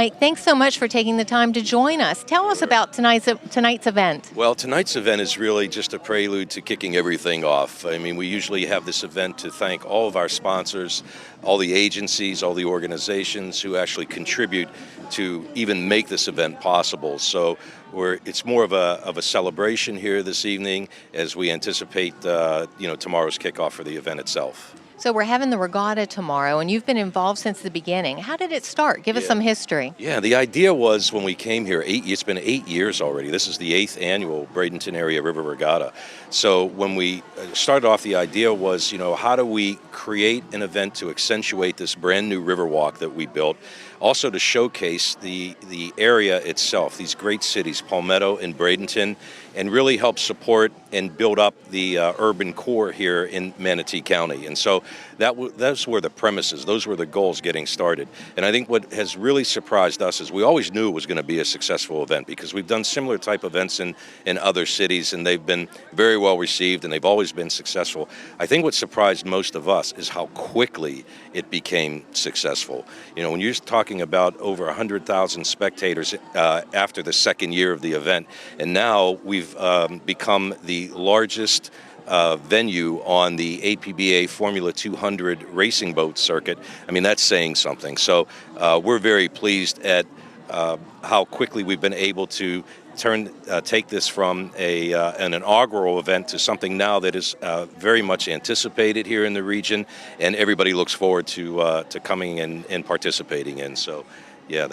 Mike, thanks so much for taking the time to join us. Tell us about tonight's event. Well, tonight's event is really just a prelude to kicking everything off. I mean, we usually have this event to thank all of our sponsors, all the agencies, all the organizations who actually contribute to even make this event possible. So it's more of a celebration here this evening as we anticipate tomorrow's kickoff for the event itself. So we're having the Regatta tomorrow, and you've been involved since the beginning. How did it start? Give us some history. Yeah, the idea was when we came here, it's been 8 years already. This is the 8th annual Bradenton Area River Regatta. So when we started off, the idea was, how do we create an event to accentuate this brand new river walk that we built, also to showcase the area itself, these great cities, Palmetto and Bradenton, and really help support and build up the urban core here in Manatee County. And so that's where the premises, those were the goals getting started. And I think what has really surprised us is we always knew it was going to be a successful event because we've done similar type events in other cities, and they've been very well received, and they've always been successful. I think what surprised most of us is how quickly it became successful. When you're talking about over 100,000 spectators after the second year of the event, and now we've become the largest venue on the APBA Formula 200 racing boat circuit. I mean, that's saying something. So we're very pleased at how quickly we've been able to take this from an inaugural event to something now that is very much anticipated here in the region, and everybody looks forward to coming and participating in. So, yeah,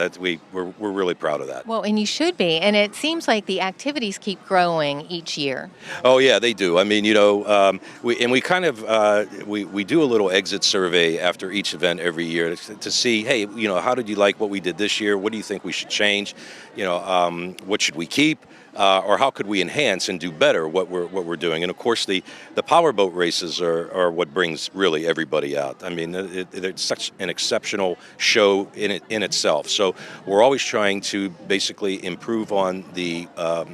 we're really proud of that. Well, and you should be. And it seems like the activities keep growing each year. Oh yeah, they do. I mean, we kind of we do a little exit survey after each event every year to see, hey, how did you like what we did this year? What do you think we should change? What should we keep? Or how could we enhance and do better what we're doing? And of course, the powerboat races are what brings really everybody out. I mean, it's such an exceptional show in itself. So we're always trying to basically improve on the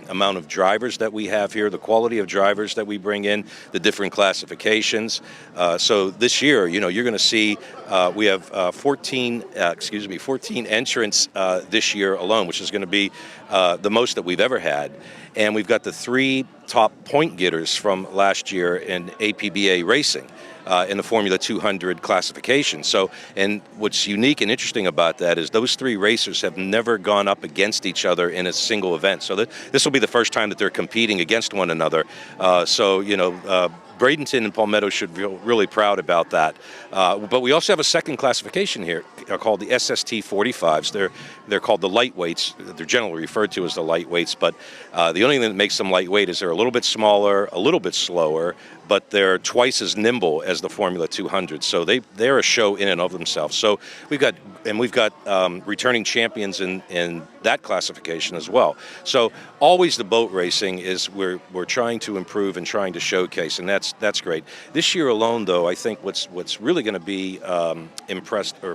amount of drivers that we have here, the quality of drivers that we bring in, the different classifications. So this year, you're going to see we have 14 entrants this year alone, which is going to be the most that we've ever had. And we've got the 3 top point getters from last year in APBA racing in the Formula 200 classification. So, and what's unique and interesting about that is those 3 racers have never gone up against each other in a single event. So this will be the first time that they're competing against one another. Bradenton and Palmetto should feel really proud about that. But we also have a second classification here called the SST 45s. They're called the lightweights. They're generally referred to as the lightweights, but the only thing that makes them lightweight is they're a little bit smaller, a little bit slower, but they're twice as nimble as the Formula 200. So they're a show in and of themselves. So we've got returning champions in that classification as well. So always the boat racing is we're trying to improve and trying to showcase, and that's great. This year alone, though, I think what's really going to be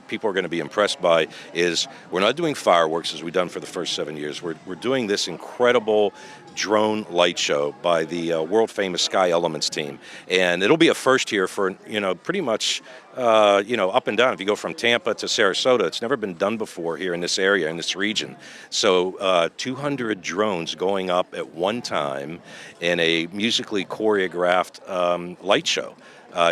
people are going to be impressed by is we're not doing fireworks as we've done for the first 7 years. We're doing this incredible drone light show by the world famous Sky Elements team, and it'll be a first here for pretty much up and down. If you go from Tampa to Sarasota, it's never been done before here in this area, in this region. So 200 drones going up at one time in a musically choreographed light show.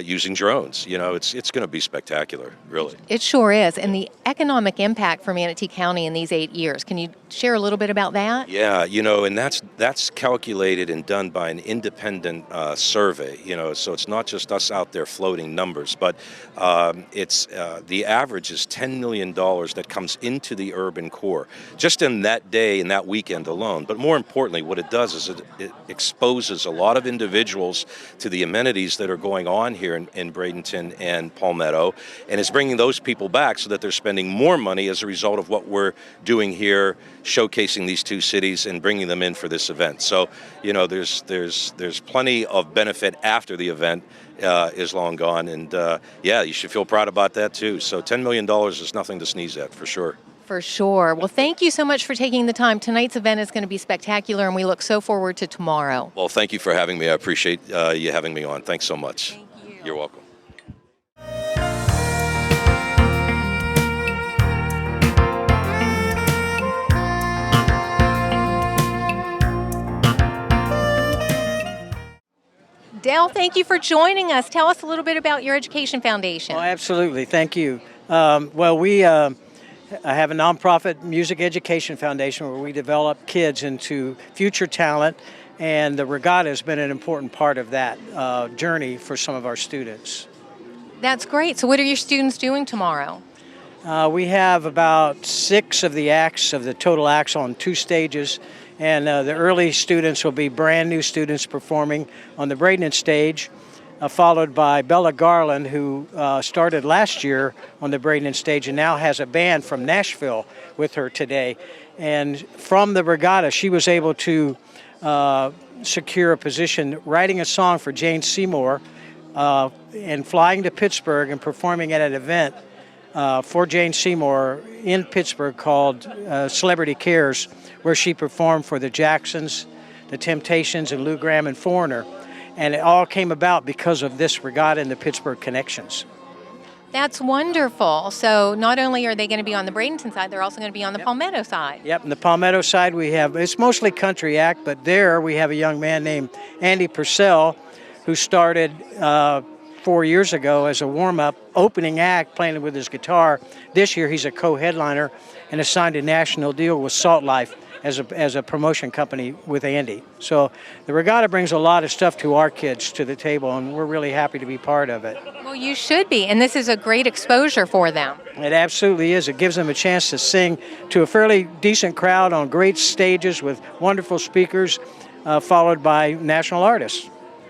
Using drones. It's going to be spectacular, really. It sure is. And the economic impact for Manatee County in these 8 years, can you share a little bit about that? Yeah, and that's calculated and done by an independent survey, so it's not just us out there floating numbers, but it's the average is $10 million that comes into the urban core, just in that day and that weekend alone. But more importantly, what it does is it exposes a lot of individuals to the amenities that are going on here in Bradenton and Palmetto, and it's bringing those people back so that they're spending more money as a result of what we're doing here, showcasing these 2 cities and bringing them in for this event. So, there's plenty of benefit after the event is long gone, and you should feel proud about that too. So $10 million is nothing to sneeze at, for sure. For sure. Well, thank you so much for taking the time. Tonight's event is going to be spectacular, and we look so forward to tomorrow. Well, thank you for having me. I appreciate you having me on. Thanks so much. Thank you. You're welcome. Dale, thank you for joining us. Tell us a little bit about your education foundation. Oh, absolutely. Thank you. We have a nonprofit music education foundation where we develop kids into future talent, and the Regatta has been an important part of that journey for some of our students. That's great. So what are your students doing tomorrow? We have about 6 of the acts, of the total acts, on 2 stages, and the early students will be brand new students performing on the Bradenton stage, followed by Bella Garland, who started last year on the Bradenton stage and now has a band from Nashville with her today. And from the Regatta, she was able to secure a position writing a song for Jane Seymour and flying to Pittsburgh and performing at an event for Jane Seymour in Pittsburgh called Celebrity Cares, where she performed for the Jacksons, the Temptations, and Lou Gramm and Foreigner. And it all came about because of this Regatta and the Pittsburgh connections. That's wonderful. So not only are they going to be on the Bradenton side, they're also going to be on the Palmetto side. Yep, and the Palmetto side it's mostly country act, but there we have a young man named Andy Purcell who started 4 years ago as a warm-up opening act playing with his guitar. This year he's a co-headliner and has signed a national deal with Salt Life as a promotion company with Andy. So the Regatta brings a lot of stuff to our kids to the table, and we're really happy to be part of it. Well, you should be, and this is a great exposure for them. It absolutely is. It gives them a chance to sing to a fairly decent crowd on great stages with wonderful speakers, followed by national artists.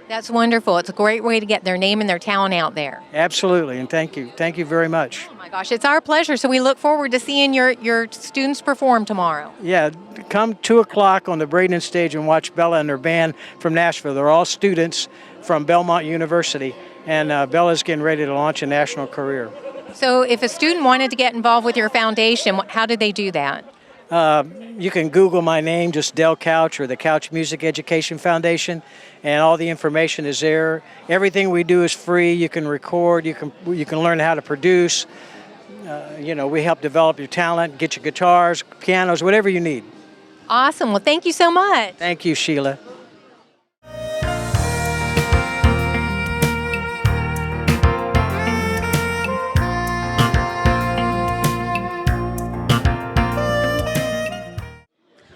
That's wonderful. It's a great way to get their name and their talent out there. Absolutely, and thank you. Thank you very much. Oh my gosh, it's our pleasure. So we look forward to seeing your students perform tomorrow. Yeah, come 2 o'clock on the Bradenton stage and watch Bella and her band from Nashville. They're all students from Belmont University, and Bella's getting ready to launch a national career. So if a student wanted to get involved with your foundation, how did they do that? You can Google my name, just Del Couch or the Couch Music Education Foundation, and all the information is there. Everything we do is free. You can record. You can learn how to produce. We help develop your talent, get your guitars, pianos, whatever you need. Awesome. Well, thank you so much. Thank you, Sheila.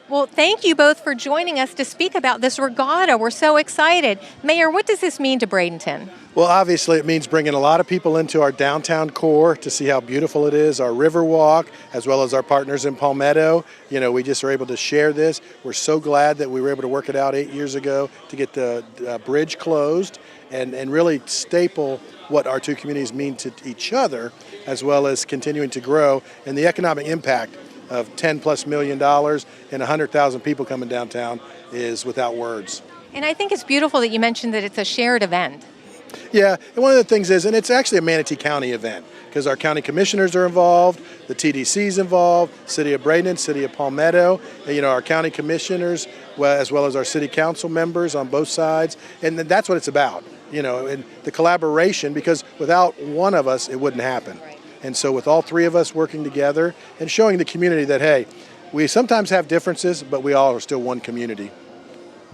Well, thank you both for joining us to speak about this regatta. We're so excited. Mayor, what does this mean to Bradenton? Well, obviously it means bringing a lot of people into our downtown core to see how beautiful it is, our river walk, as well as our partners in Palmetto. We just are able to share this. We're so glad that we were able to work it out 8 years ago to get the bridge closed and really staple what our two communities mean to each other, as well as continuing to grow, and the economic impact of $10+ million and 100,000 people coming downtown is without words. And I think it's beautiful that you mentioned that it's a shared event. Yeah, and one of the things is, and it's actually a Manatee County event, because our county commissioners are involved, the TDC's involved, City of Bradenton, City of Palmetto, and, our county commissioners, as well as our city council members on both sides, and that's what it's about, and the collaboration, because without one of us, it wouldn't happen. Right. And so with all 3 of us working together and showing the community that, hey, we sometimes have differences, but we all are still one community.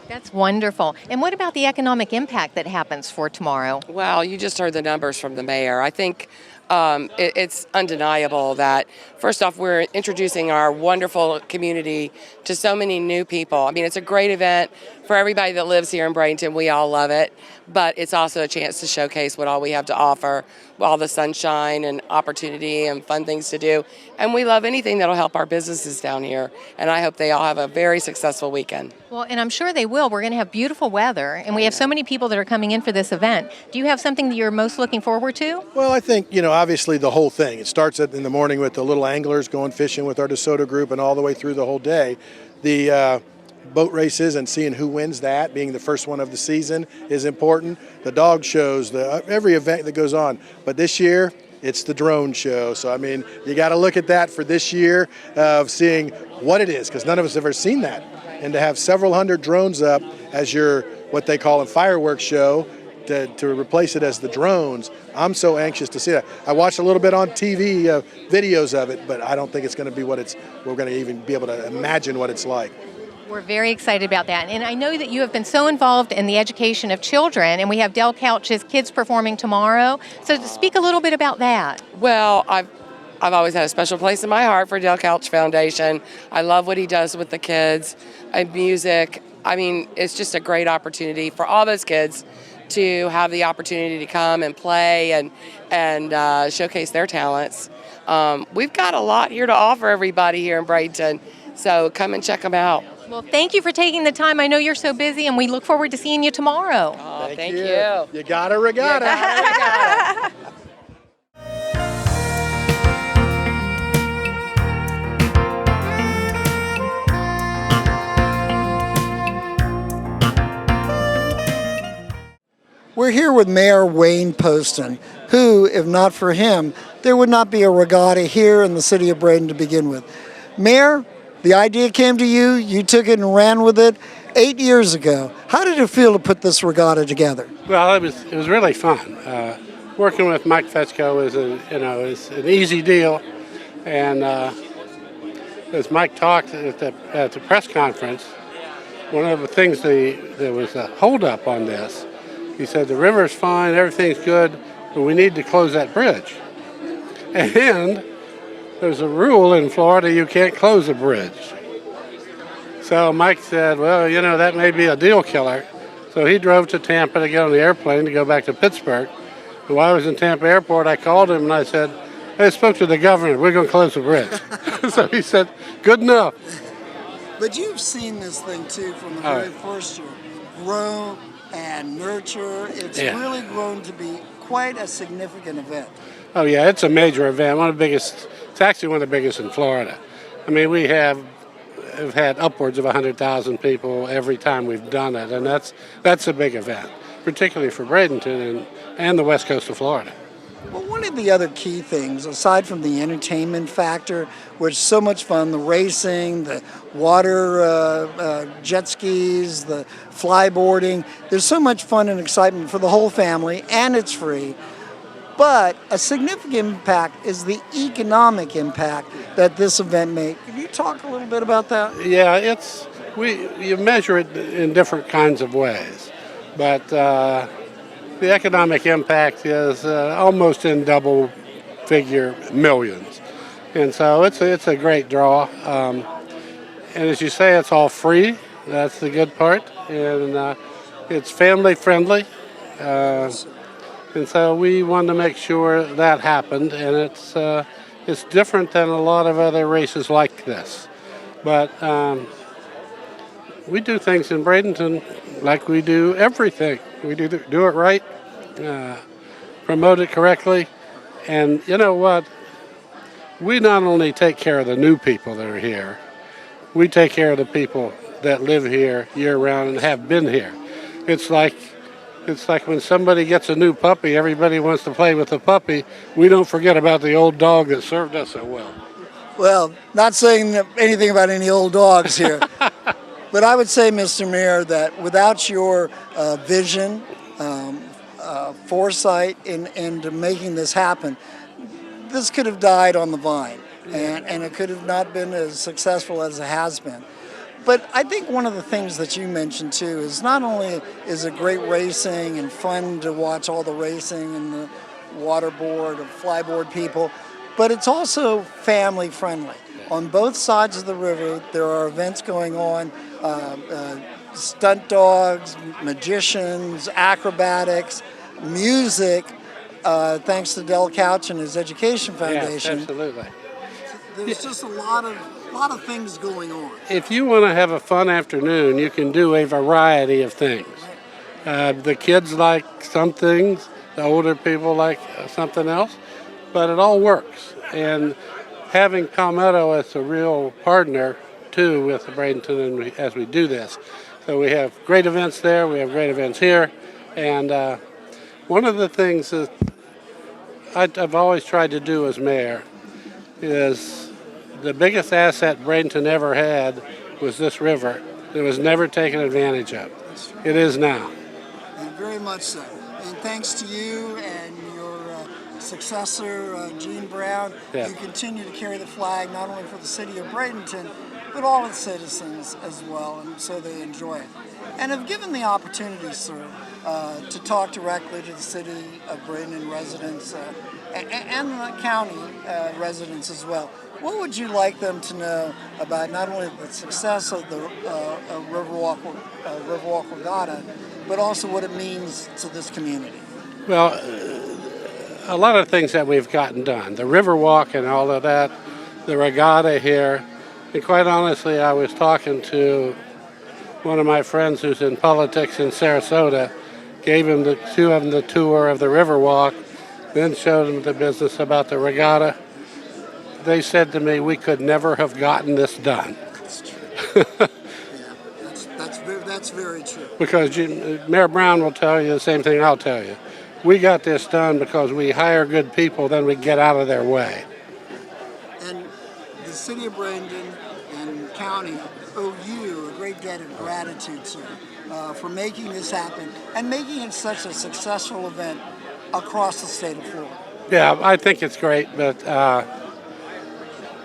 That's wonderful. And what about the economic impact that happens for tomorrow? Well, you just heard the numbers from the mayor. I think it's undeniable that, first off, we're introducing our wonderful community to so many new people. I mean, it's a great event for everybody that lives here in Bradenton. We all love it. But it's also a chance to showcase what all we have to offer, all the sunshine and opportunity and fun things to do. And we love anything that'll help our businesses down here. And I hope they all have a very successful weekend. Well, and I'm sure they will. We're going to have beautiful weather, and we have so many people that are coming in for this event. Do you have something that you're most looking forward to? Well, I think, obviously the whole thing. It starts in the morning with the little anglers going fishing with our DeSoto group, and all the way through the whole day. The boat races and seeing who wins that, being the first one of the season, is important. The dog shows, every event that goes on. But this year, it's the drone show. So, you got to look at that for this year of seeing what it is, because none of us have ever seen that. And to have several hundred drones up as your, what they call a fireworks show, to replace it as the drones, I'm so anxious to see that. I watched a little bit on TV, videos of it, but I don't think it's going to be we're going to even be able to imagine what it's like. We're very excited about that. And I know that you have been so involved in the education of children, and we have Del Couch's kids performing tomorrow. So to speak a little bit about that. Well, I've always had a special place in my heart for Del Couch Foundation. I love what he does with the kids and music. I mean, it's just a great opportunity for all those kids to have the opportunity to come and play and showcase their talents. We've got a lot here to offer everybody here in Bradenton, so come and check them out. Well, thank you for taking the time. I know you're so busy, and we look forward to seeing you tomorrow. Oh, thank you. You got a regatta. We're here with Mayor Wayne Poston, who, if not for him, there would not be a regatta here in the city of Bradenton to begin with. Mayor, the idea came to you, you took it and ran with it 8 years ago. How did it feel to put this regatta together? Well, it was really fun. Working with Mike Fetchko is an easy deal, and as Mike talked at the press conference, one of the things there was a holdup on this. He said the river's fine, everything's good, but we need to close that bridge. And there's a rule in Florida, you can't close a bridge. So Mike said, well, that may be a deal killer. So he drove to Tampa to get on the airplane to go back to Pittsburgh. And while I was in Tampa Airport, I called him and I said, hey, I spoke to the governor, we're going to close the bridge. So he said, good enough. But you've seen this thing too from the very first year. Grow and nurture. It's really grown to be quite a significant event. Oh yeah, it's a major event. One of the biggest. It's actually one of the biggest in Florida. I mean, we have had upwards of 100,000 people every time we've done it, and that's a big event, particularly for Bradenton and the west coast of Florida. Well, one of the other key things, aside from the entertainment factor, which is so much fun, the racing, the water jet skis, the flyboarding, there's so much fun and excitement for the whole family, and it's free. But a significant impact is the economic impact that this event makes. Can you talk a little bit about that? Yeah, you measure it in different kinds of ways, but the economic impact is almost in double-figure millions, and so it's a great draw. And as you say, it's all free. That's the good part, and it's family-friendly. And so we wanted to make sure that happened, and it's different than a lot of other races like this. But we do things in Bradenton like we do everything. We do it right, promote it correctly, and you know what? We not only take care of the new people that are here, we take care of the people that live here year-round and have been here. It's like when somebody gets a new puppy, everybody wants to play with the puppy. We don't forget about the old dog that served us so well. Well, not saying anything about any old dogs here, but I would say, Mr. Mayor, that without your vision, foresight into making this happen, this could have died on the vine, and it could have not been as successful as it has been. But I think one of the things that you mentioned too is not only is it great racing and fun to watch all the racing and the waterboard or flyboard people, but it's also family friendly. On both sides of the river, there are events going on, stunt dogs, magicians, acrobatics, music, thanks to Del Couch and his education foundation. Yes, absolutely. There's just a lot of things going on. If you want to have a fun afternoon, you can do a variety of things. The kids like some things, the older people like something else, but it all works. And having Palmetto as a real partner, too, with Bradenton as we do this. So we have great events there, we have great events here, and one of the things that I've always tried to do as mayor is the biggest asset Bradenton ever had was this river that was never taken advantage of. It is now. And very much so. And thanks to you and your successor, Gene Brown, you continue to carry the flag not only for the city of Bradenton, but but all its citizens as well, and so they enjoy it. And have given the opportunity, sir, to talk directly to the city of Bradenton residents and the county residents as well. What would you like them to know about not only the success of the Riverwalk Regatta, but also what it means to this community? Well, a lot of things that we've gotten done, the Riverwalk and all of that, the regatta here, and quite honestly, I was talking to one of my friends who's in politics in Sarasota, gave him two of them the tour of the Riverwalk, then showed them the business about the regatta. They said to me, we could never have gotten this done. That's true. That's very true. Because Mayor Brown will tell you the same thing I'll tell you. We got this done because we hire good people, then we get out of their way. And the city of Bradenton and county owe you a great debt of gratitude, sir, for making this happen and making it such a successful event across the state of Florida. Yeah, I think it's great, but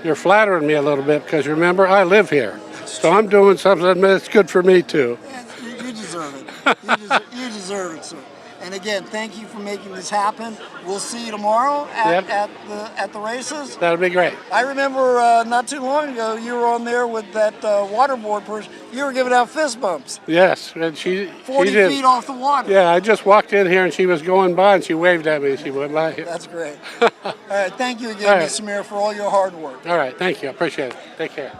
you're flattering me a little bit because remember, I live here. So I'm doing something that's good for me too. Yeah, you deserve it. You deserve it, sir. And again, thank you for making this happen. We'll see you tomorrow at the races. That'll be great. I remember not too long ago you were on there with that waterboard person. You were giving out fist bumps. Yes, and she 40 did. feet off the water. Yeah, I just walked in here and she was going by and she waved at me. She went by. That's great. All right, thank you again, Right. Mr. Mayor, for all your hard work. All right, thank you. I appreciate it. Take care.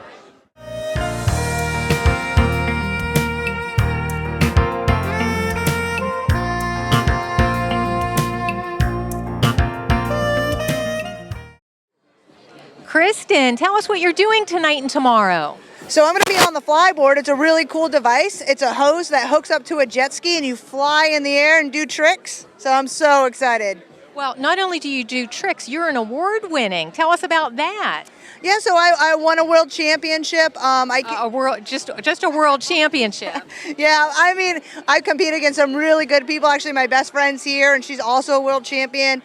Kristen, tell us what you're doing tonight and tomorrow. So I'm going to be on the flyboard. It's a really cool device. It's a hose that hooks up to a jet ski and you fly in the air and do tricks. So I'm so excited. Well, not only do you do tricks, you're an award winning. Tell us about that. Yeah, so I won a world championship. A world, just a world championship. Yeah, I mean, I compete against some really good people. Actually, my best friend's here, and she's also a world champion.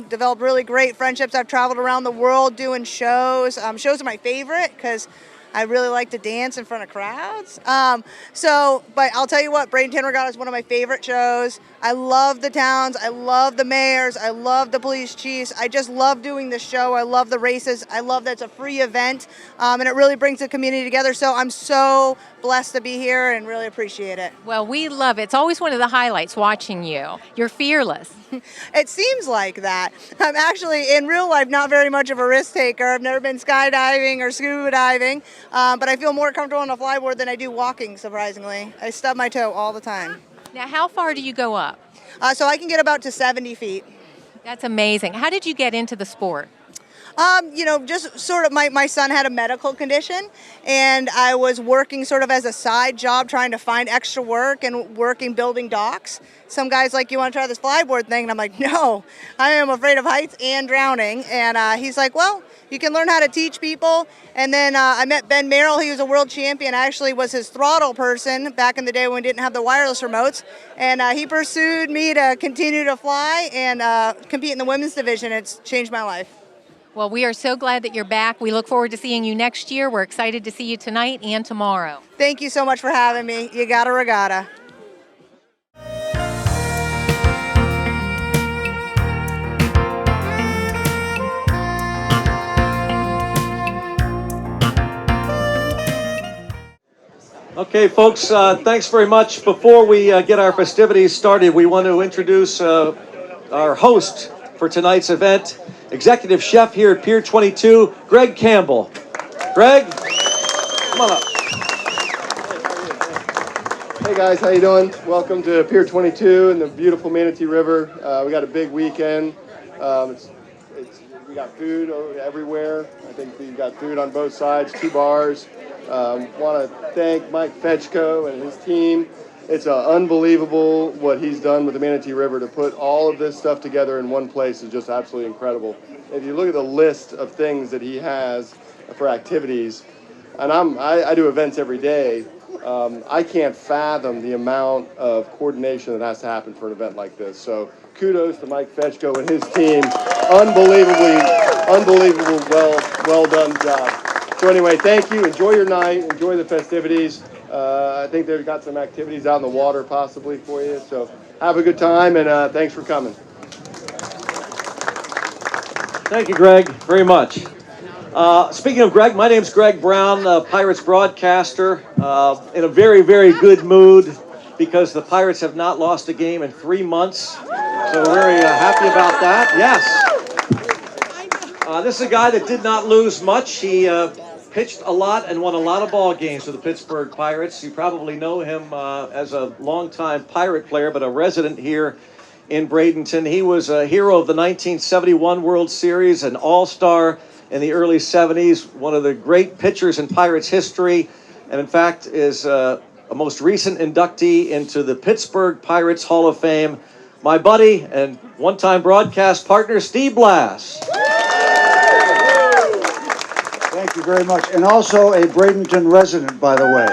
Developed really great friendships. I've traveled around the world doing shows. Shows are my favorite because I really like to dance in front of crowds. But I'll tell you what, Bradenton Regatta is one of my favorite shows. I love the towns. I love the mayors. I love the police chiefs. I just love doing this show. I love the races. I love that it's a free event, and it really brings the community together. So I'm so blessed to be here and really appreciate it. Well, we love it. It's always one of the highlights watching you. You're fearless. It seems like that. I'm actually, in real life, not very much of a risk taker. I've never been skydiving or scuba diving, but I feel more comfortable on a flyboard than I do walking, surprisingly. I stub my toe all the time. Now, how far do you go up? So I can get about to 70 feet. That's amazing. How did you get into the sport? Just sort of my son had a medical condition, and I was working sort of as a side job trying to find extra work and working building docks. Some guys like, you want to try this flyboard thing? And I'm like, no, I am afraid of heights and drowning. And he's like, well, you can learn how to teach people. And then I met Ben Merrill. He was a world champion. I actually was his throttle person back in the day when we didn't have the wireless remotes. And he pursued me to continue to fly and compete in the women's division. It's changed my life. Well, we are so glad that you're back. We look forward to seeing you next year. We're excited to see you tonight and tomorrow. Thank you so much for having me. You got a regatta. Okay, folks, thanks very much. Before we get our festivities started, we want to introduce our host for tonight's event, Executive Chef here at Pier 22, Greg Campbell. Greg, come on up. Hey guys, how you doing? Welcome to Pier 22 and the beautiful Manatee River. We got a big weekend. We got food everywhere. I think we've got food on both sides, 2 bars. Want to thank Mike Fetchko and his team. It's unbelievable what he's done with the Manatee River to put all of this stuff together in one place is just absolutely incredible. If you look at the list of things that he has for activities, and I do events every day, I can't fathom the amount of coordination that has to happen for an event like this. So kudos to Mike Fetchko and his team. Unbelievable, well done job. So anyway, thank you. Enjoy your night. Enjoy the festivities. I think they've got some activities out in the water possibly for you. So have a good time, and thanks for coming. Thank you, Greg, very much. Speaking of Greg, my name's Greg Brown, Pirates broadcaster, in a very, very good mood because the Pirates have not lost a game in 3 months. So we're very happy about that. Yes. This is a guy that did not lose much. He pitched a lot and won a lot of ball games for the Pittsburgh Pirates. You probably know him as a longtime Pirate player, but a resident here in Bradenton. He was a hero of the 1971 World Series, an all-star in the early 70s, one of the great pitchers in Pirates history, and in fact is a most recent inductee into the Pittsburgh Pirates Hall of Fame. My buddy and one-time broadcast partner, Steve Blass. Thank you very much. And also a Bradenton resident, by the way.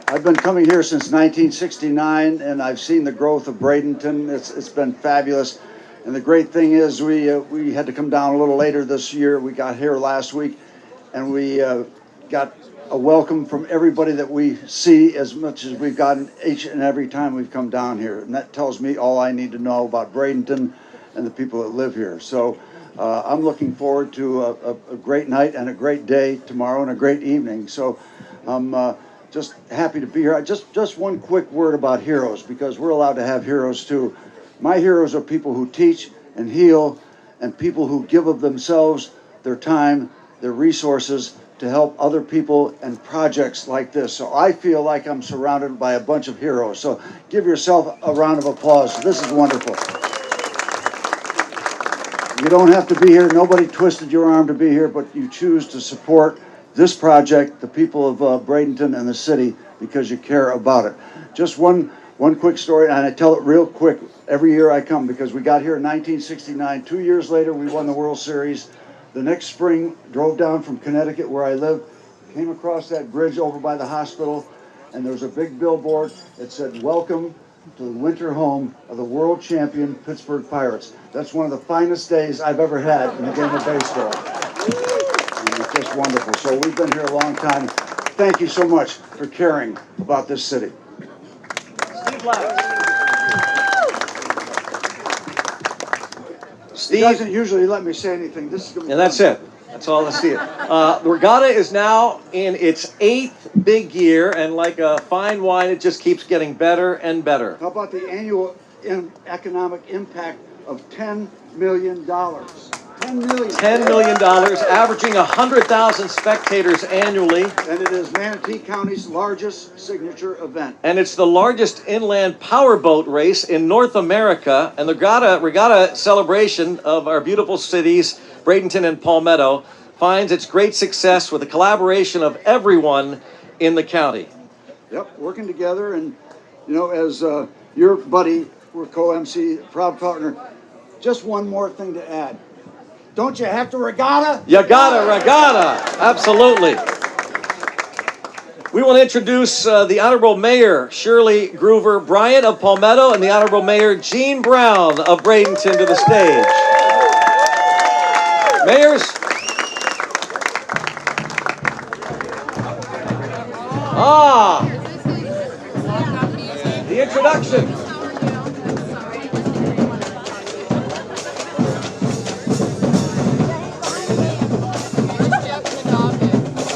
I've been coming here since 1969, and I've seen the growth of Bradenton. It's been fabulous. And the great thing is we had to come down a little later this year. We got here last week, and we got a welcome from everybody that we see as much as we've gotten each and every time we've come down here. And that tells me all I need to know about Bradenton and the people that live here. So I'm looking forward to a great night and a great day tomorrow and a great evening. So I'm just happy to be here. Just one quick word about heroes, because we're allowed to have heroes too. My heroes are people who teach and heal and people who give of themselves, their time, their resources to help other people and projects like this. So I feel like I'm surrounded by a bunch of heroes. So give yourself a round of applause. This is wonderful. You don't have to be here. Nobody twisted your arm to be here, but you choose to support this project, the people of Bradenton and the city, because you care about it. Just one quick story, and I tell it real quick. Every year I come because we got here in 1969. 2 years later, we won the World Series. The next spring, drove down from Connecticut, where I live, came across that bridge over by the hospital, and there was a big billboard that said, "Welcome to the winter home of the world champion Pittsburgh Pirates." That's one of the finest days I've ever had in the game of baseball. And it's just wonderful. So we've been here a long time. Thank you so much for caring about this city. Steve Blass. He doesn't usually let me say anything. This is And that's it. That's all I see it. The Regatta is now in its 8th big year, and like a fine wine, it just keeps getting better and better. How about the annual economic impact of $10 million? $10 million. $10 million, averaging 100,000 spectators annually. And it is Manatee County's largest signature event. And it's the largest inland powerboat race in North America. And the Regatta celebration of our beautiful cities, Bradenton and Palmetto, finds its great success with the collaboration of everyone in the county. Yep, working together. And, you know, as your buddy, we're co-MC, proud partner, just one more thing to add. Don't you have to regatta? You gotta regatta, absolutely. We want to introduce the Honorable Mayor Shirley Groover Bryant of Palmetto and the Honorable Mayor Gene Brown of Bradenton to the stage. Mayors. The introduction.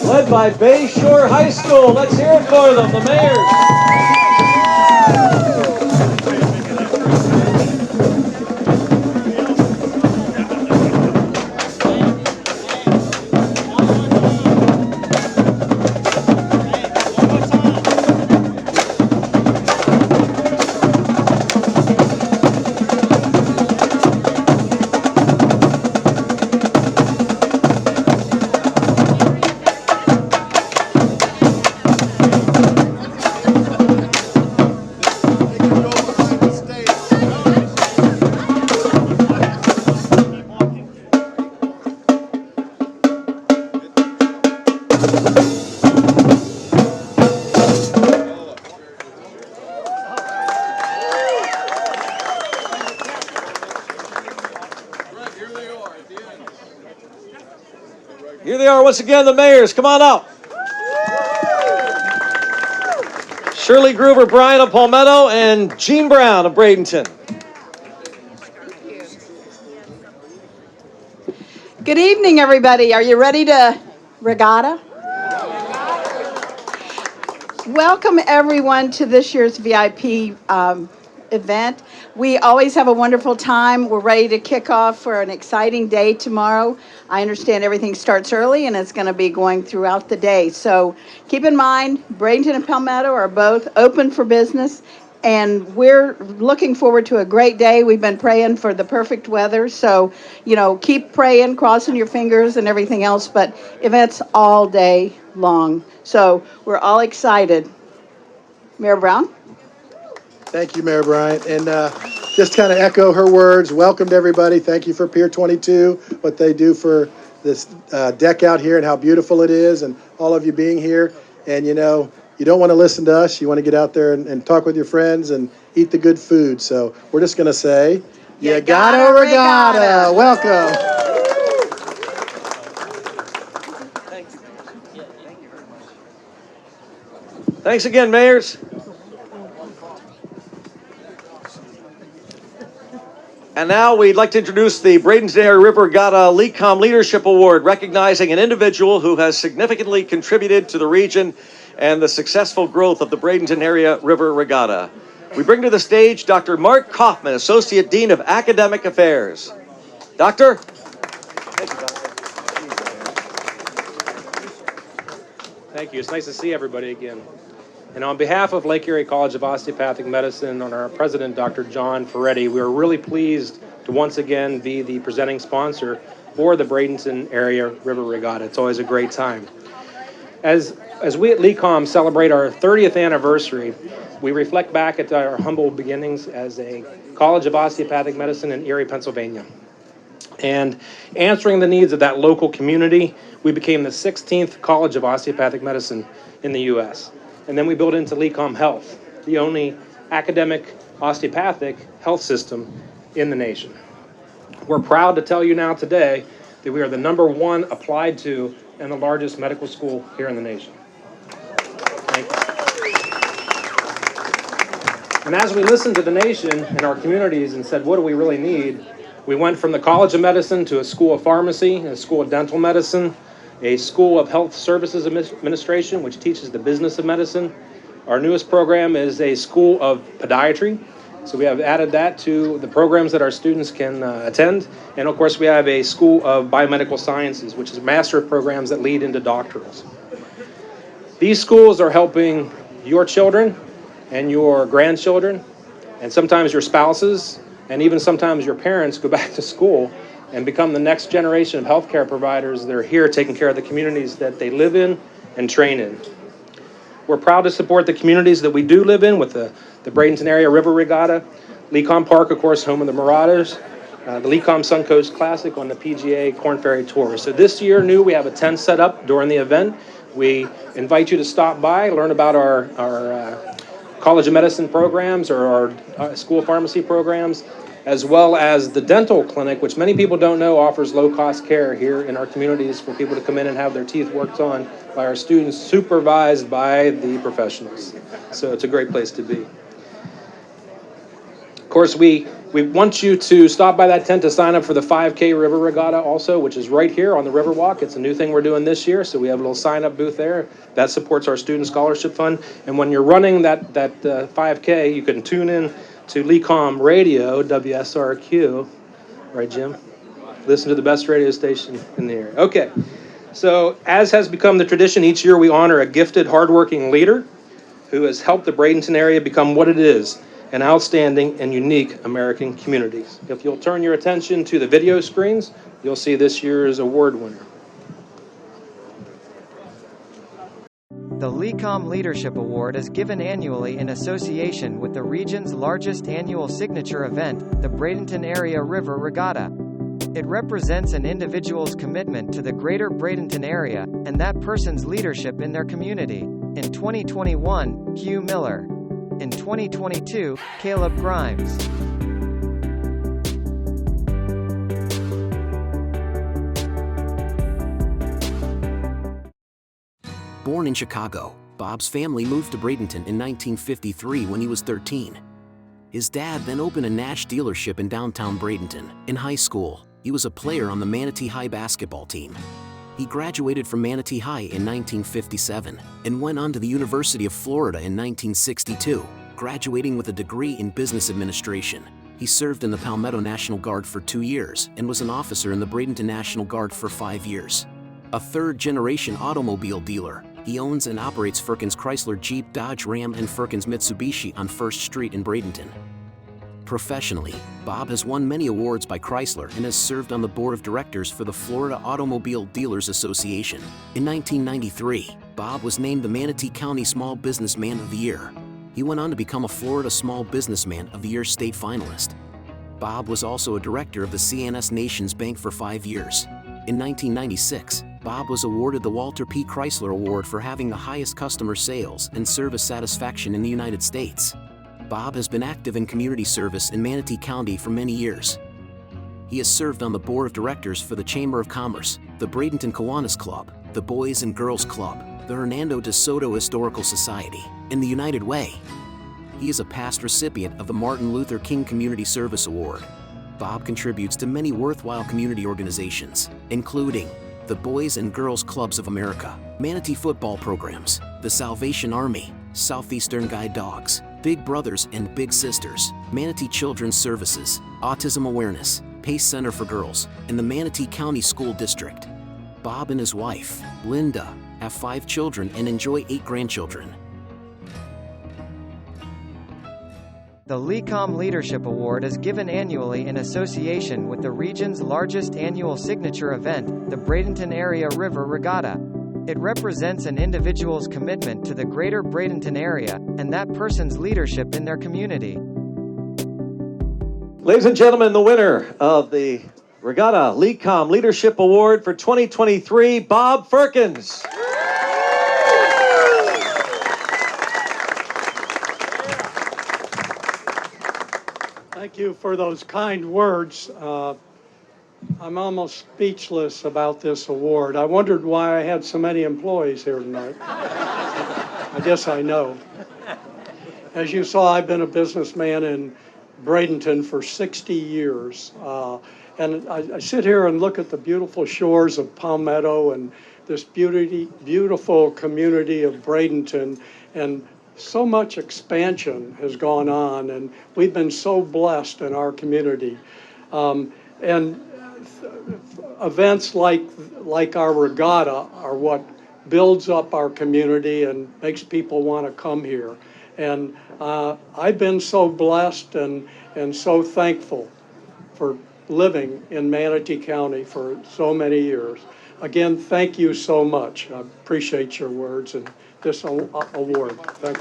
Led by Bay Shore High School. Let's hear it for them, the mayors. once again the mayors. Come on up. Shirley Gruber, Brian of Palmetto, and Gene Brown of Bradenton. Good evening, everybody. Are you ready to regatta? Welcome, everyone, to this year's VIP event. We always have a wonderful time. We're ready to kick off for an exciting day tomorrow. I understand everything starts early, and it's going to be going throughout the day. So keep in mind, Bradenton and Palmetto are both open for business, and we're looking forward to a great day. We've been praying for the perfect weather, so, keep praying, crossing your fingers and everything else, but events all day long. So we're all excited. Mayor Brown? Thank you, Mayor Bryant. And just kind of echo her words. Welcome to everybody. Thank you for Pier 22, what they do for this deck out here and how beautiful it is, and all of you being here. And, you don't want to listen to us. You want to get out there and talk with your friends and eat the good food. So we're just going to say, you gotta regatta. Welcome. Thanks again, mayors. And now we'd like to introduce the Bradenton Area River Regatta LECOM Leadership Award, recognizing an individual who has significantly contributed to the region and the successful growth of the Bradenton Area River Regatta. We bring to the stage Dr. Mark Kaufman, Associate Dean of Academic Affairs. Doctor? Thank you, Doctor. Thank you. It's nice to see everybody again. And on behalf of Lake Erie College of Osteopathic Medicine and our president, Dr. John Ferretti, we are really pleased to once again be the presenting sponsor for the Bradenton Area River Regatta. It's always a great time. As we at LECOM celebrate our 30th anniversary, we reflect back at our humble beginnings as a College of Osteopathic Medicine in Erie, Pennsylvania. And answering the needs of that local community, we became the 16th College of Osteopathic Medicine in the U.S. And then we built into LECOM Health, the only academic osteopathic health system in the nation. We're proud to tell you now today that we are the #1 applied to and the largest medical school here in the nation. Thank you. And as we listened to the nation and our communities and said, what do we really need? We went from the College of Medicine to a school of pharmacy, a school of dental medicine, a School of Health Services Administration, which teaches the business of medicine. Our newest program is a School of Podiatry. So we have added that to the programs that our students can attend. And of course, we have a School of Biomedical Sciences, which is master programs that lead into doctorals. These schools are helping your children and your grandchildren, and sometimes your spouses, and even sometimes your parents go back to school and become the next generation of healthcare providers that are here taking care of the communities that they live in and train in. We're proud to support the communities that we do live in with the Bradenton Area River Regatta, LECOM Park, of course, home of the Marauders, the LECOM Suncoast Classic on the PGA Corn Ferry Tour. So this year, we have a tent set up during the event. We invite you to stop by, learn about our College of Medicine programs or our School of Pharmacy programs, as well as the dental clinic, which many people don't know offers low-cost care here in our communities for people to come in and have their teeth worked on by our students, supervised by the professionals. So it's a great place to be. Of course, we want you to stop by that tent to sign up for the 5K River Regatta also, which is right here on the Riverwalk. It's a new thing we're doing this year, so we have a little sign-up booth there. That supports our Student Scholarship Fund. And when you're running that 5K, you can tune in to LECOM Radio, WSRQ, right, Jim? Listen to the best radio station in the area. Okay, so as has become the tradition, each year we honor a gifted, hardworking leader who has helped the Bradenton area become what it is, an outstanding and unique American community. If you'll turn your attention to the video screens, you'll see this year's award winner. The LECOM Leadership Award is given annually in association with the region's largest annual signature event, the Bradenton Area River Regatta. It represents an individual's commitment to the greater Bradenton area, and that person's leadership in their community. In 2021, Hugh Miller. In 2022, Caleb Grimes. Born in Chicago, Bob's family moved to Bradenton in 1953 when he was 13. His dad then opened a Nash dealership in downtown Bradenton. In high school, he was a player on the Manatee High basketball team. He graduated from Manatee High in 1957 and went on to the University of Florida in 1962, graduating with a degree in business administration. He served in the Palmetto National Guard for 2 years and was an officer in the Bradenton National Guard for 5 years. A third-generation automobile dealer, he owns and operates Firkins Chrysler, Jeep, Dodge, Ram, and Firkins Mitsubishi on 1st Street in Bradenton. Professionally, Bob has won many awards by Chrysler and has served on the board of directors for the Florida Automobile Dealers Association. In 1993, Bob was named the Manatee County Small Businessman of the Year. He went on to become a Florida Small Businessman of the Year state finalist. Bob was also a director of the CNS Nations Bank for 5 years. In 1996, Bob was awarded the Walter P. Chrysler Award for having the highest customer sales and service satisfaction in the United States. Bob has been active in community service in Manatee County for many years. He has served on the board of directors for the Chamber of Commerce, the Bradenton Kiwanis Club, the Boys and Girls Club, the Hernando de Soto Historical Society, and the United Way. He is a past recipient of the Martin Luther King Community Service Award. Bob contributes to many worthwhile community organizations, including the Boys and Girls Clubs of America, Manatee football programs, the Salvation Army, Southeastern Guide Dogs, Big Brothers and Big Sisters, Manatee Children's Services, Autism Awareness, Pace Center for Girls, and the Manatee County School District. Bob and his wife, Linda, have 5 children and enjoy 8 grandchildren. The LECOM Leadership Award is given annually in association with the region's largest annual signature event, the Bradenton Area River Regatta. It represents an individual's commitment to the greater Bradenton area, and that person's leadership in their community. Ladies and gentlemen, the winner of the Regatta LECOM Leadership Award for 2023, Bob Firkins. Thank you for those kind words. I'm almost speechless about this award. I wondered why I had so many employees here tonight. I guess I know. As you saw, I've been a businessman in Bradenton for 60 years. And I sit here and look at the beautiful shores of Palmetto and this beautiful community of Bradenton, and so much expansion has gone on, and we've been so blessed in our community. And events like our regatta are what builds up our community and makes people want to come here. And I've been so blessed and so thankful for living in Manatee County for so many years. Again, thank you so much. I appreciate your words and this award. Thank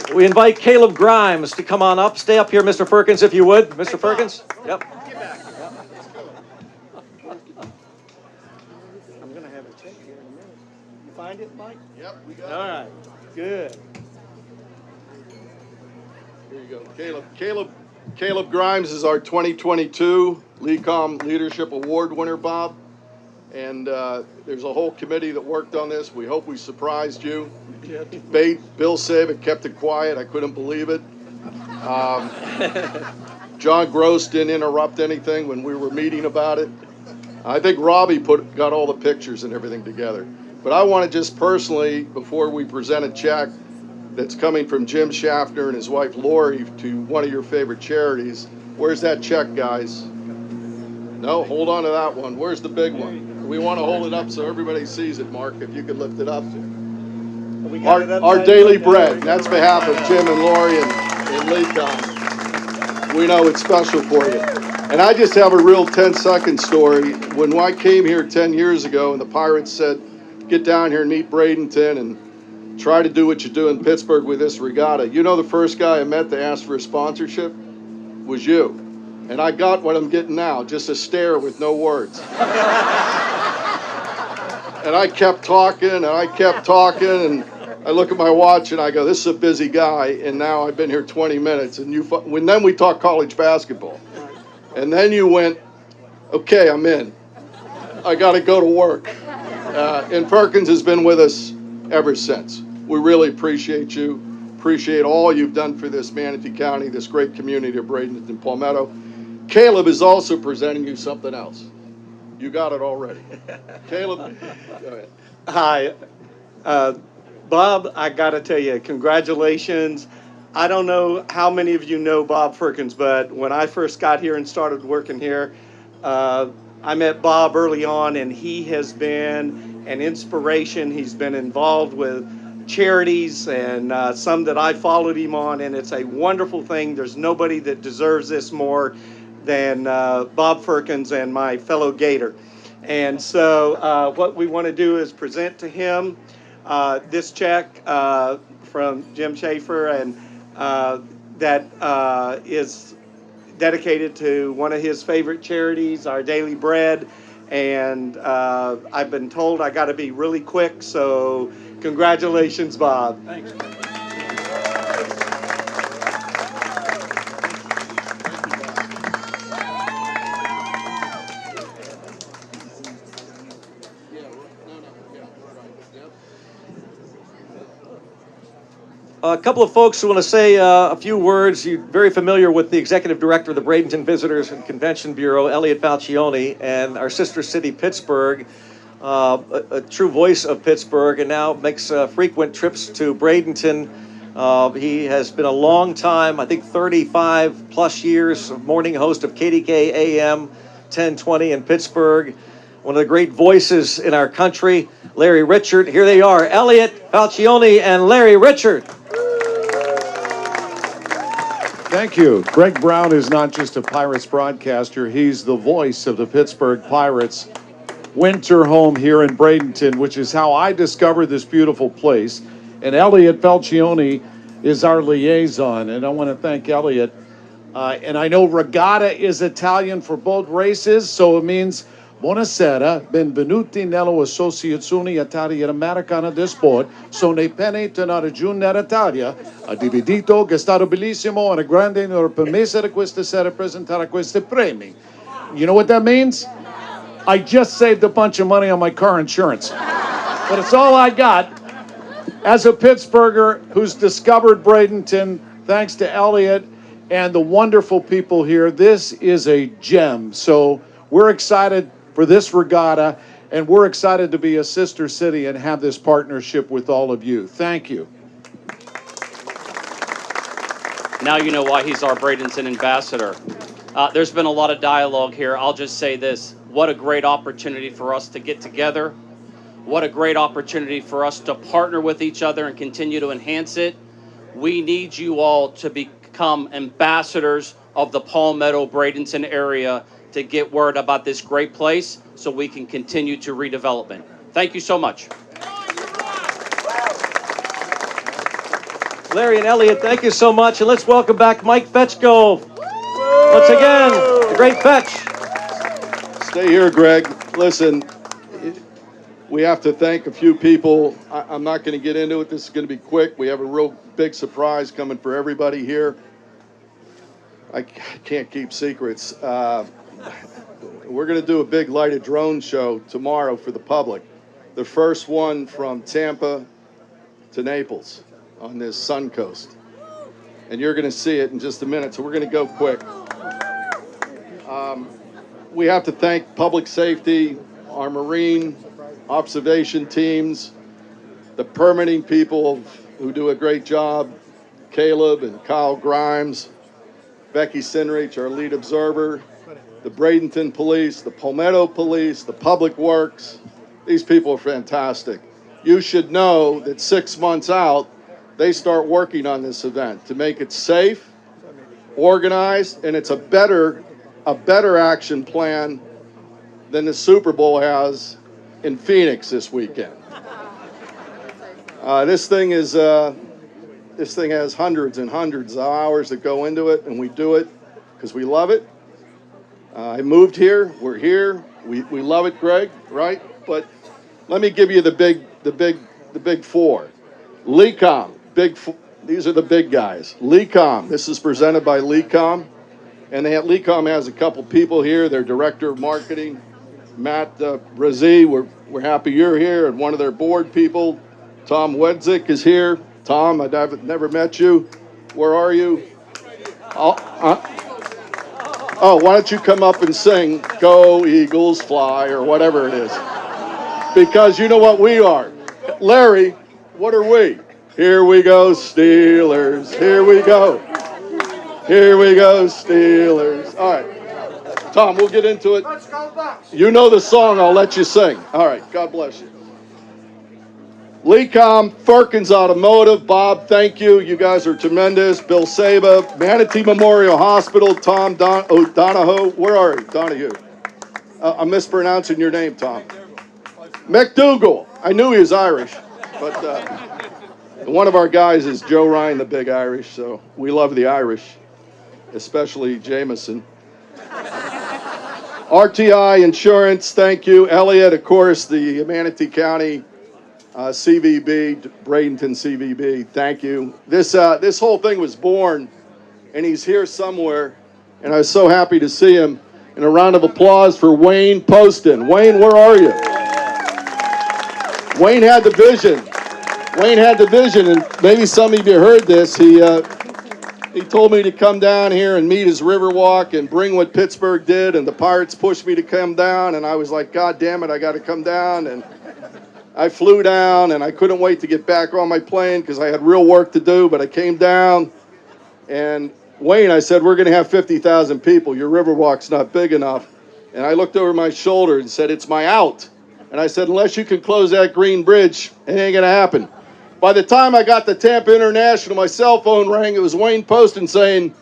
you. We invite Caleb Grimes to come on up. Stay up here, Mr. Firkins, if you would. Mr. Firkins? Yep. I'm going to have a check here in a minute. You find it, Mike? Yep, we got it. All right, good. Here you go. Caleb Grimes is our 2022 LECOM Leadership Award winner, Bob. And there's a whole committee that worked on this. We hope we surprised you. Bill Savick kept it quiet. I couldn't believe it. John Gross didn't interrupt anything when we were meeting about it. I think Robbie got all the pictures and everything together. But I want to just personally, before we present a check that's coming from Jim Schaffner and his wife Lori to one of your favorite charities, where's that check, guys? No, hold on to that one. Where's the big one? We want to hold it up so everybody sees it, Mark, if you could lift it up. Our daily bread. That's behalf of Jim and Lori and LECOM. We know it's special for you. And I just have a real 10-second story. When I came here 10 years ago and the Pirates said, get down here and meet Bradenton and try to do what you do in Pittsburgh with this regatta. You know, the first guy I met to ask for a sponsorship was you. And I got what I'm getting now, just a stare with no words. And I kept talking, and and I look at my watch and I go, this is a busy guy, and now I've been here 20 minutes, and then we talked college basketball. And then you went Okay, I'm in. I got to go to work. And Perkins has been with us ever since. We really appreciate you. Appreciate all you've done for this Manatee County, this great community of Bradenton and Palmetto. Caleb is also presenting you something else. You got it already. Caleb, go ahead. Hi. Bob, I got to tell you, congratulations. I don't know how many of you know Bob Perkins, but when I first got here and started working here, I met Bob early on, and he has been an inspiration. He's been involved with charities and some that I followed him on, and it's a wonderful thing. There's nobody that deserves this more than Bob Perkins and my fellow Gator. And so what we want to do is present to him this check from Jim Schaefer, and that is dedicated to one of his favorite charities, Our Daily Bread. And I've been told I got to be really quick, so congratulations, Bob. Thanks. A couple of folks who want to say a few words. You're very familiar with the executive director of the Bradenton Visitors and Convention Bureau, Elliot Falcione, and our sister city, Pittsburgh, a true voice of Pittsburgh, and now makes frequent trips to Bradenton. He has been a long time, I think 35 plus years, morning host of KDK AM 1020 in Pittsburgh. One of the great voices in our country, Larry Richert. Here they are, Elliot Falcione and Larry Richert. Thank you. Greg Brown is not just a Pirates broadcaster. He's the voice of the Pittsburgh Pirates winter home here in Bradenton, which is how I discovered this beautiful place. And Elliot Falcione is our liaison. And I want to thank Elliot. And I know Regatta is Italian for boat races, so it means buonasera, benvenuti nell'Associazione Italia Americana di Sport. Sono i pene tenere giù nell'Italia. Ha dividito, che è stato bellissimo, e grande per permettere questa sera presentare questi premi. You know what that means? I just saved a bunch of money on my car insurance. But it's all I got. As a Pittsburgher who's discovered Bradenton, thanks to Elliot and the wonderful people here, this is a gem. So we're excited for this regatta, and we're excited to be a sister city and have this partnership with all of you. Thank you. Now you know why he's our Bradenton ambassador. There's been a lot of dialogue here. I'll just say this. What a great opportunity for us to get together. What a great opportunity for us to partner with each other and continue to enhance it. We need you all to become ambassadors of the Palmetto Bradenton area to get word about this great place so we can continue to redevelopment. Thank you so much. Larry and Elliot, thank you so much. And let's welcome back Mike Fetchko. Once again, the great Fetch. Stay here, Greg. Listen, we have to thank a few people. I'm not going to get into it. This is going to be quick. We have a real big surprise coming for everybody here. I can't keep secrets. We're going to do a big lighted drone show tomorrow for the public. The first one from Tampa to Naples on this sun coast. And you're going to see it in just a minute, so we're going to go quick. We have to thank public safety, our Marine observation teams, the permitting people who do a great job, Caleb and Kyle Grimes, Becky Sinrich, our lead observer, the Bradenton Police, the Palmetto Police, the Public Works. These people are fantastic. You should know that 6 months out, they start working on this event to make it safe, organized, and it's a better action plan than the Super Bowl has in Phoenix this weekend. This thing has hundreds and hundreds of hours that go into it, and we do it because we love it. I moved here. We're here. We love it, Greg, right? But let me give you the big four. LECOM, these are the big guys. LECOM. This is presented by LECOM. And LECOM has a couple people here. Their director of marketing, Matt Brazee. We're happy you're here. And one of their board people, Tom Wedzik, is here. Tom, I've never met you. Where are you? Oh, why don't you come up and sing Go Eagles Fly or whatever it is? Because you know what we are. Larry, what are we? Here we go, Steelers. Here we go. Here we go, Steelers. All right. Tom, we'll get into it. You know the song, I'll let you sing. All right, God bless you. LECOM, Firkins Automotive, Bob, thank you. You guys are tremendous. Bill Saba, Manatee Memorial Hospital, Tom Donahoe. Where are you? Donahue. I'm mispronouncing your name, Tom. McDougal. I knew he was Irish, but one of our guys is Joe Ryan, the big Irish, so we love the Irish, especially Jameson. RTI Insurance, thank you. Elliot, of course, the Manatee County CVB, Bradenton CVB, thank you. This whole thing was born, and he's here somewhere, and I was so happy to see him. And a round of applause for Wayne Poston. Wayne, where are you? Wayne had the vision. Wayne had the vision, and maybe some of you heard this. He told me to come down here and meet his Riverwalk and bring what Pittsburgh did, and the Pirates pushed me to come down, and I was like, God damn it, I got to come down. And I flew down, and I couldn't wait to get back on my plane because I had real work to do, but I came down, and Wayne, I said, we're going to have 50,000 people. Your Riverwalk's not big enough. And I looked over my shoulder and said, it's my out. And I said, unless you can close that green bridge, it ain't going to happen. By the time I got to Tampa International, my cell phone rang. It was Wayne Poston saying,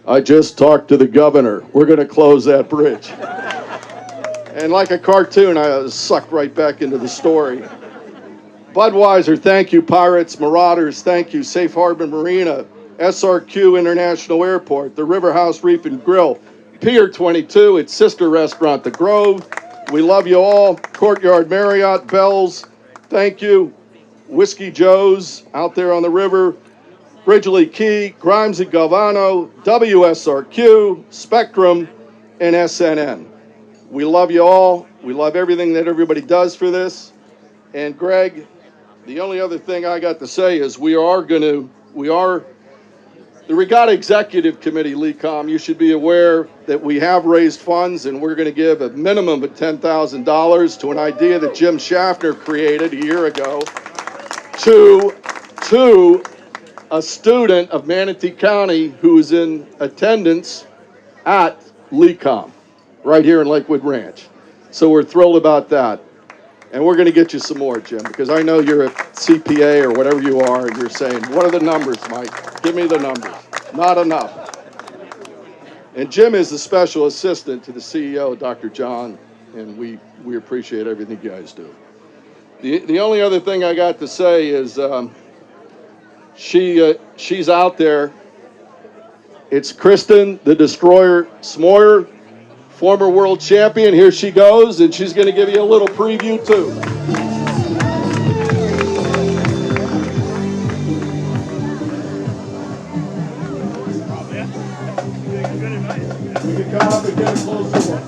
I just talked to the governor. We're going to close that bridge. And like a cartoon, I was sucked right back into the story. Budweiser, thank you. Pirates, Marauders, thank you. Safe Harbor Marina, SRQ International Airport, the River House Reef and Grill, Pier 22, its sister restaurant, The Grove. We love you all. Courtyard Marriott, Bells, thank you. Whiskey Joe's out there on the river, Ridgely Key, Grimes and Galvano, WSRQ, Spectrum, and SNN. We love you all. We love everything that everybody does for this. And Greg, the only other thing I got to say is we are the Regatta Executive Committee, LECOM, you should be aware that we have raised funds, and we're going to give a minimum of $10,000 to an idea that Jim Schaffner created a year ago to a student of Manatee County who is in attendance at LECOM right here in Lakewood Ranch. So we're thrilled about that. And we're going to get you some more, Jim, because I know you're a CPA or whatever you are, and you're saying, what are the numbers, Mike? Give me the numbers. Not enough. And Jim is the special assistant to the CEO, Dr. John, and we appreciate everything you guys do. The only other thing I got to say is she's out there. It's Kristen, the Destroyer Smoyer, former world champion. Here she goes, and she's going to give you a little preview, too. You can come up and get a closer look.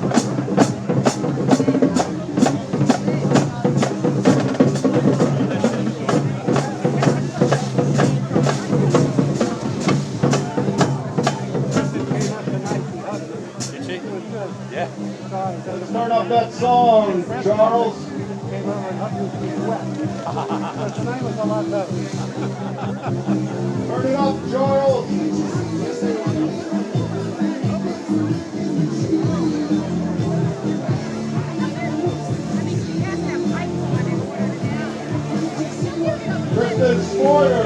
Start off that song, Charles. Turn it up, Charles. Kristen Spoiler.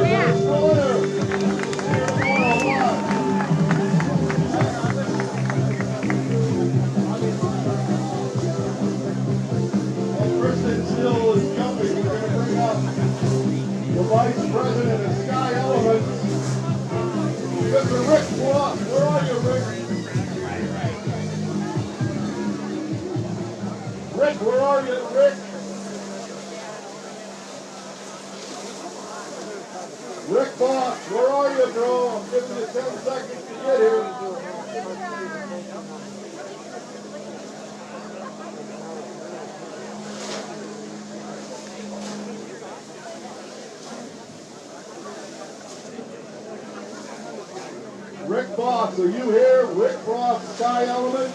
The Vice President of Sky Elements, Mr. Rick Block. Where are you, Rick? Rick, where are you, Rick? Rick Block, where are you, bro? I'm giving you 10 seconds to get here. Rick Boss, are you here? Rick Boss, Sky Element?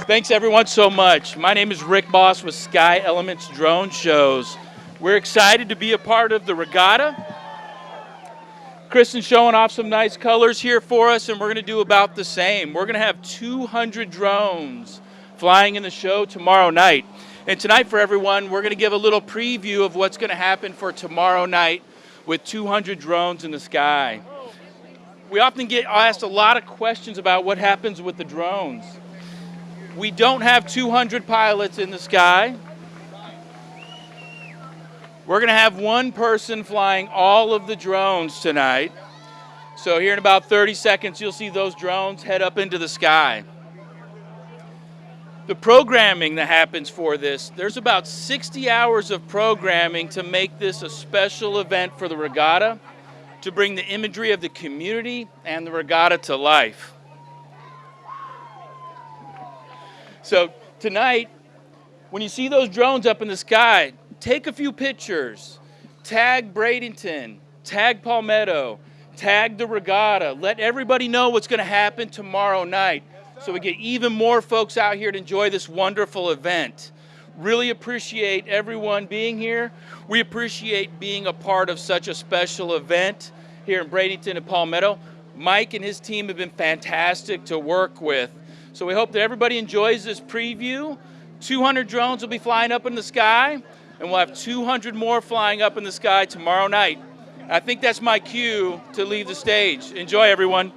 Thanks everyone so much. My name is Rick Boss with Sky Elements Drone Shows. We're excited to be a part of the Regatta. Kristen's showing off some nice colors here for us, and we're going to do about the same. We're going to have 200 drones flying in the show tomorrow night. And tonight for everyone, we're going to give a little preview of what's going to happen for tomorrow night with 200 drones in the sky. We often get asked a lot of questions about what happens with the drones. We don't have 200 pilots in the sky. We're going to have one person flying all of the drones tonight. So here in about 30 seconds, you'll see those drones head up into the sky. The programming that happens for this, there's about 60 hours of programming to make this a special event for the Regatta, to bring the imagery of the community and the Regatta to life. So tonight, when you see those drones up in the sky, take a few pictures, tag Bradenton, tag Palmetto, tag the Regatta. Let everybody know what's going to happen tomorrow night so we get even more folks out here to enjoy this wonderful event. Really appreciate everyone being here. We appreciate being a part of such a special event here in Bradenton and Palmetto. Mike and his team have been fantastic to work with. So we hope that everybody enjoys this preview. 200 drones will be flying up in the sky, and we'll have 200 more flying up in the sky tomorrow night. I think that's my cue to leave the stage. Enjoy, everyone.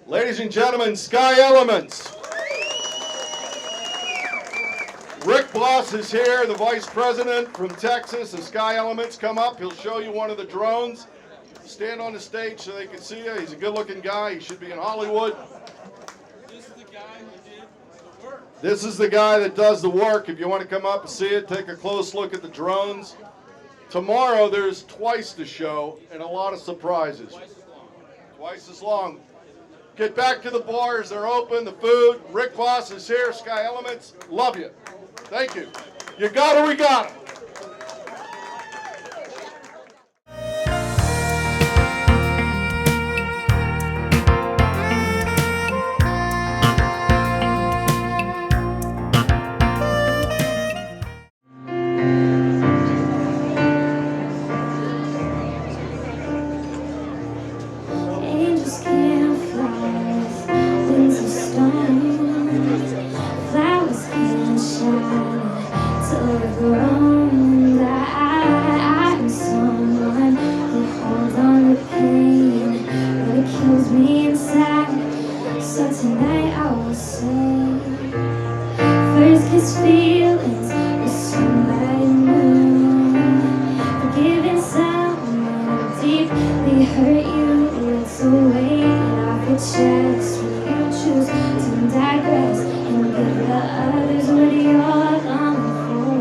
Ladies and gentlemen, Sky Elements. Rick Bloss is here, the vice president from Texas of Sky Elements. Come up, he'll show you one of the drones. Stand on the stage so they can see you. He's a good-looking guy. He should be in Hollywood. This is the guy who did the work. This is the guy that does the work. If you want to come up and see it, take a close look at the drones. Tomorrow, there's twice the show and a lot of surprises. Twice as long. Get back to the bars. They're open. The food. Rick Bloss is here. Sky Elements. Love you. Thank you. You got it, we got it. Angels can't fly with wings of stone. Flowers can't shine till they're grown. I'm someone who holds on to pain, but it kills me inside. So tonight I will say, first kiss feelings with somebody new. Forgiving someone deeply hurt you. It's a weight off your chest when you choose to digress and give the others what you're longing for.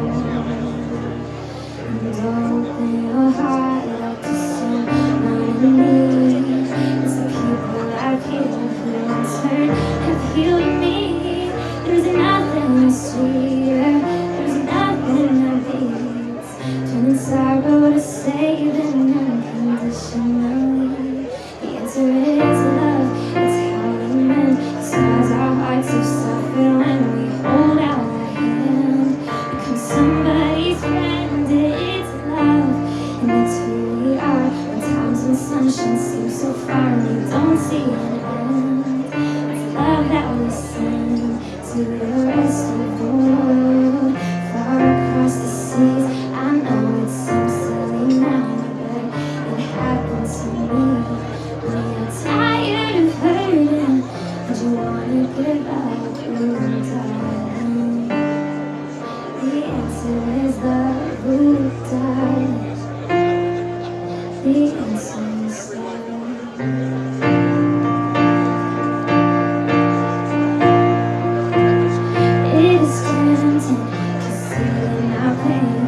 And open your heart up to someone in need. It's the people I've healed who in turn have healed me. There's nothing sweeter, there's nothing that beats turning sorrow to saving unconditionally. The answer is love, it's how we mend. Scars our hearts have suffered when we hold out our hand. Become somebody's friend, it's love, and it's who we are. When times when sunshine seems so far and we don't see an end. It's love that we send to the rest of the world, far across the seas. I know it seems silly now, but it happened to me. When you're tired of hurting and you wanna give up, ooh, darling, the answer is love, ooh, darling, the answer is love. It is tempting to see our pain.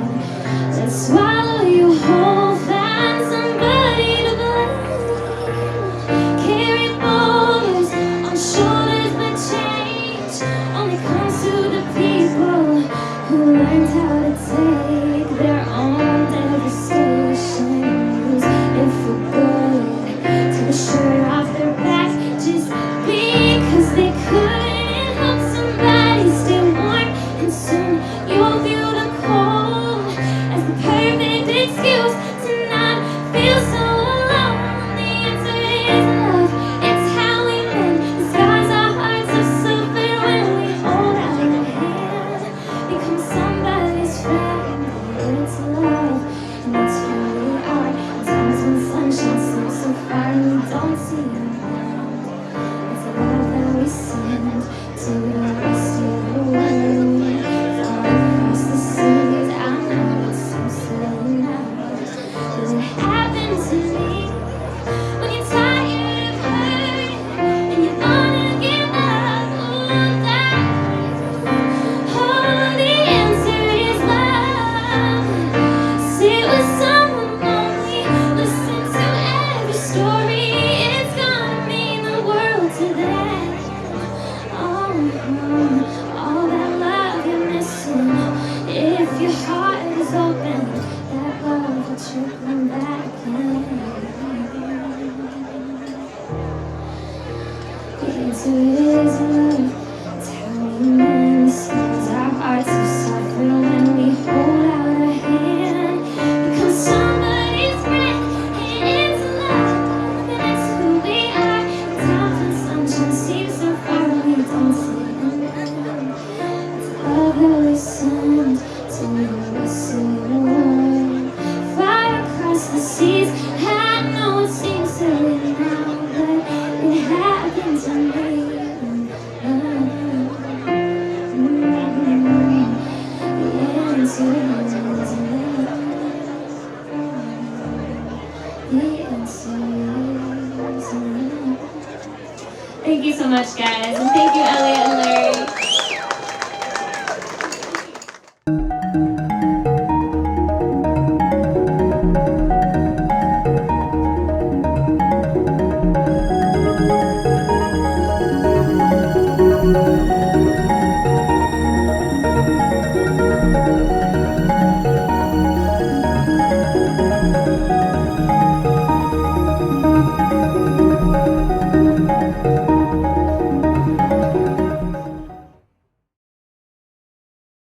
Let's swallow you whole, find somebody to blame. Carry boulders on shoulders, but change only comes to the people who learned how to take their own devastation and use it for good. Take a shirt off their back just because they could. Help somebody stay warm, and soon you'll feel the cold as the perfect excuse to not feel so alone. The answer is love, it's how we mend the scars our hearts have suffered when we hold out our hand. Become somebody's friend, it's love, and it's who we are. Times when sunshine seems so far and we don't see it. It's love that we send to the rest of the world, far across the seas. I know it seems silly now, but it happened to me. When you're tired of hurting and you wanna give up, ooh, the answer is love. Sit with someone lonely, listen to every story. It's gonna mean the world to them. All that love you're missing. If your heart is open, that love will trickle back in. The answer is love. It's how we mend the scars our hearts have suffered when we hold out our hand. Become somebody's friend. It's love, and it's who we are. Times when sunshine seems so far, we don't see it. It's love that we send to the rest of the world, far across the seas. I know it seems silly now, but it happened to The answer is no. Thank you so much, guys, and thank you, Elliot and Larry. Thank you.